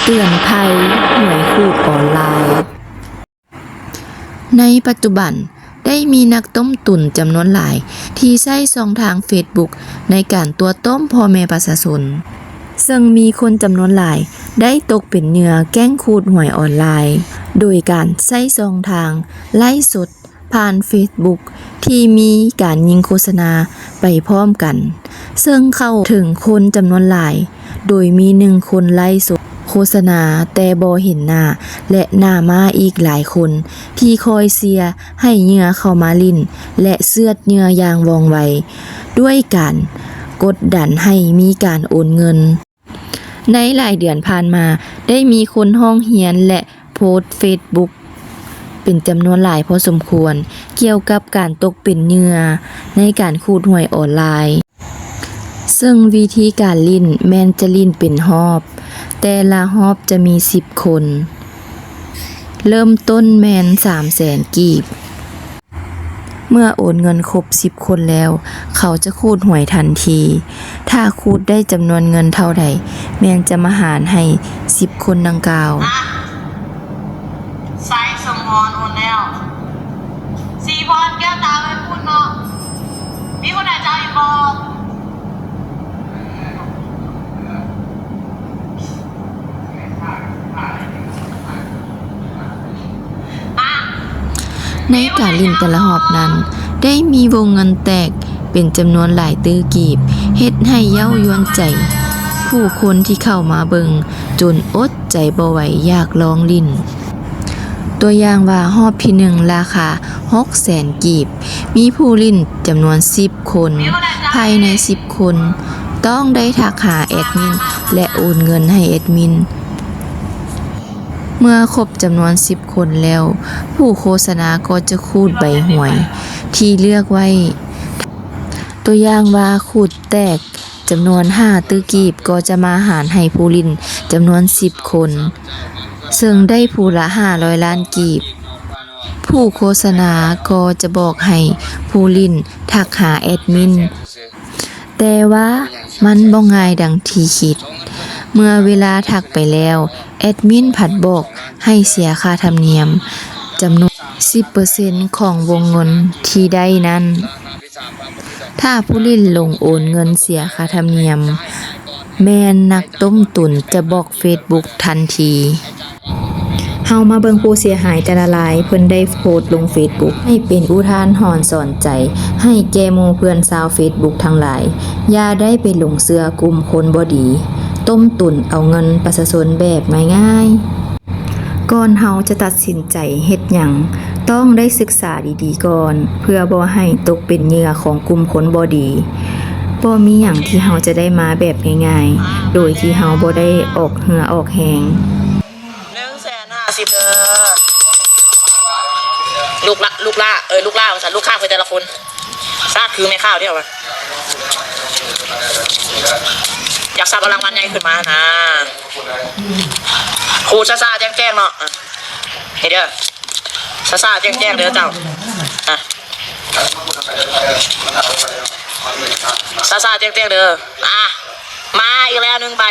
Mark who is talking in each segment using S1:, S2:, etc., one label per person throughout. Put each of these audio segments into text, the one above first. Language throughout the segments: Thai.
S1: เตือนภัยหวยขูดออนไลน์ในปัจจุบันได้มีนักต้มตุ๋นจำนวนหลายที่ใช้ช่องทาง Facebook ในการตัวต้มพ่อแม่ประชาชนซึ่งมีคนจำนวนหลายได้ตกเป็นเหยื่อแกล้งขูดหวยออนไลน์โดยการใช้ช่องทางไลฟ์สดผ่าน Facebook ที่มีการยิงโฆษณาไปพร้อมกันซึ่งเข้าถึงคนจำนวนหลายโดยมี1คนไลฟ์สดโฆษณาแต่บ่เห็นหน้าและหน้ามาอีกหลายคนที่คอยเชียร์ให้เหยื่อเข้ามาลิ้นและเชือดเหยื่ออย่างว่องไวด้วยการกดดันให้มีการโอนเงินในหลายเดือนผ่านมาได้มีคนร้องเรียนและโพสต์ Facebook เป็นจำนวนหลายพอสมควรเกี่ยวกับการตกเป็นเหยื่อในการขูดหวยออนไลน์ซึ่งวิธีการลิ้นแม่นจะลิ้นเป็นรอบแต่ละรอบจะมี10คนเริ่มต้นแม่น 300,000 กีบเมื่อโอนเงินครบ10คนแล้วเขาจะขูดหวยทันทีถ้าขูดได้จำนวนเงินเท่าใดแม่นจะมาหารให้10คนดังกล่าว
S2: ไซส์สมพรโอนแล้วสีพรแก้วตาไว้พูดเนาะมีคนไหนจะเอาอีกบอก
S1: ในการลิ้นแต่ละรอบนั้นได้มีวงเงินแตกเป็นจำนวนหลายตื้อกีบเฮ็ดให้เย้ายวนใจผู้คนที่เข้ามาเบิงจนอดใจบ่ไหวอยากลองลิ้นตัวอย่างว่ารอบที่1ราคา 600,000 กีบมีผู้ลิ้นจำนวน10คนภายใน10คนต้องได้ทักหาแอดมินและโอนเงินให้แอดมินเมื่อครบจำนวน10คนแล้วผู้โฆษณาก็จะขูดใบหวยที่เลือกไว้ตัวอย่างว่าขูดแตกจำนวน5ตื้อกีบก็จะมาหารให้ผู้ลิ้นจำนวน10คนซึ่งได้ผู้ละ500ล้านกีบผู้โฆษณาก็จะบอกให้ผู้ลิ้นทักหาแอดมินแต่ว่ามันบ่ง่ายดังที่คิดเมื่อเวลาทักไปแล้วแอดมินผัดบอกให้เสียค่าธรรมเนียมจำนวน 10% ของวงเงินที่ได้นั้นถ้าผู้ลิ้นลงโอนเงินเสียค่าธรรมเนียมแม่นนักต้มตุ๋นจะบอก Facebook ทันทีเฮามาเบิ่งผู้เสียหายแต่ละรายเพิ่นได้โพสต์ลง Facebook ให้เป็นอุทาหรณ์สอนใจให้แก่หมู่เพื่อนชาว Facebook ทั้งหลายอย่าได้ไปหลงเชื่อกลุ่มคนบ่ดีต้มตุ๋นเอาเงินประชาชนแบบง่ายๆก่อนเฮาจะตัดสินใจเฮ็ดหยังต้องได้ศึกษาดีๆก่อนเพื่อบ่ให้ตกเป็นเหยื่อของกลุ่มคนบ่ดีบ่มีหยังที่เฮาจะได้มาแบบง่ายๆโดยที่เฮาบ่ได้ออกเหงื่อออกแรง
S2: 150,000ลูกล่าของฉันลูกข้างคือแต่ละคนซากคือไม่ข้าวเที่ยวกันอยากทราบรางวัลใหญ่ขึ้นมานะครูซ่าแจ้งเนาะเฮ้ยเด้อซ่าแจ้งเด้อเจ้าซ่าแจ้งเด้อมาอีกแล้ว1 ใบ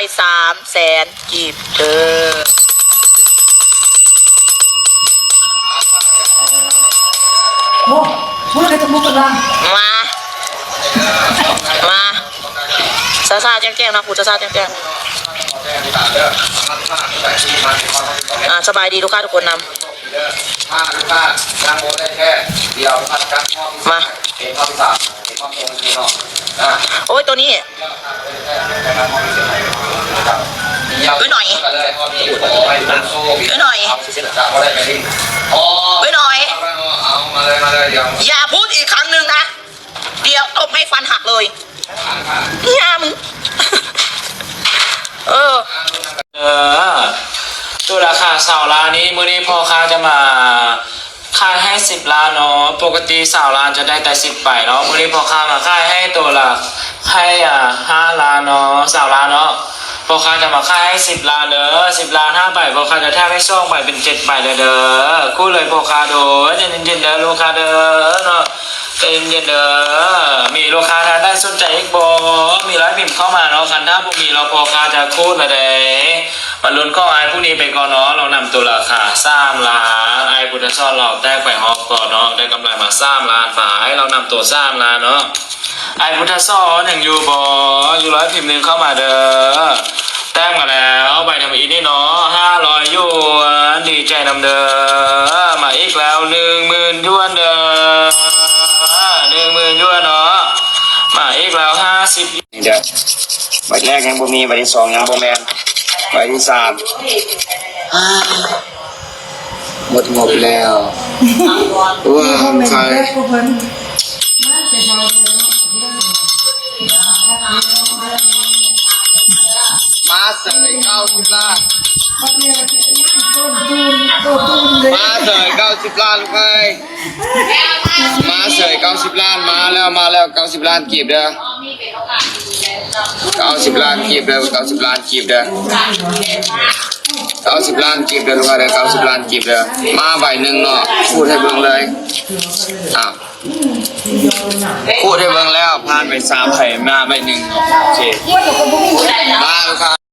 S2: 300,000 กีบเด้อ
S3: โอ้พูดอะไรจะมุกกันล่ะ
S2: มาซ่าแจ้งนะครูซ่าแจ้งสบายดีลูกค้าทุกคนนำมาโอ้ยตัวนี้หน่อยอย่าพูดอีกครั้งหนึ่งนะเดี๋ยวตบให้ฟันหักเลยเนี่ยมึง
S4: ตัวราคา2 ล้านนี้มื้อนี้พ่อค้าจะมาขายให้10 ล้านเนาะปกติ2 ล้านจะได้แต่10ใบเนาะมื้อนี้พ่อค้ามาขายให้ตัวละให้5 ล้านเนาะ2 ล้านเนาะพ่อค้าจะมาขายให้10 ล้านเด้อ10 ล้าน5ใบพ่อค้าจะแทบให้2 ใบเป็น7 ใบเลยเด้อคู่เลยพ่อค้าโดใจเย็นๆเด้อลูกค้าเด้อเนาะใจเย็นๆเด้อมีลูกค้าท่านได้สนใจอีกบ่มีร้านพิมพ์เข้ามาเนาะคันถ้าบ่มีเราพ่อค้าจะคูดละเด้มา ลุ้นข้อไอ้ผู้นี้ไปก่อนเนาะเรานำตัวราคา3 ล้านไอ้พุทธซ่อนเราแตกไปฮอปก่อนเนาะได้กำไรมา3 ล้านฝ่ายเรานำตัว3 ล้านเนาะไอ้พุทธซ่อนยังอยู่บ่อยู่ร้อยพิมพ์หนึ่งเข้ามาเด้อแต้มมาแล้วใบทำอีนี่เนาะ500หยวนดีใจนำเด้อมาอีกแล้ว10,000หยวนเด้อ10,000หยวนเนาะมาอีกแล้ว50นี่เด้อใบแรกยังบ่มีใบที่2ยังบ่แม่นใบที่3หมดงบแล้วว้าใครมาเสย90 ล้านมาเสย90 ล้านลูกเอ้ยมาเสย90 ล้านมาแล้ว90 ล้านกีบเด้อ90 ล้านกีบเด้อ90 ล้านกีบเด้อ90 ล้านกีบเด้อลูกเอ้ย90 ล้านกีบเด้อมาใบหนึ่งเนาะพูดให้เบิ่งเลยอ้าวพูดให้เบิ่งแล้วผ่านไป3ไข่มาใบหนึ่งเนาะโอเคมาลูกค้า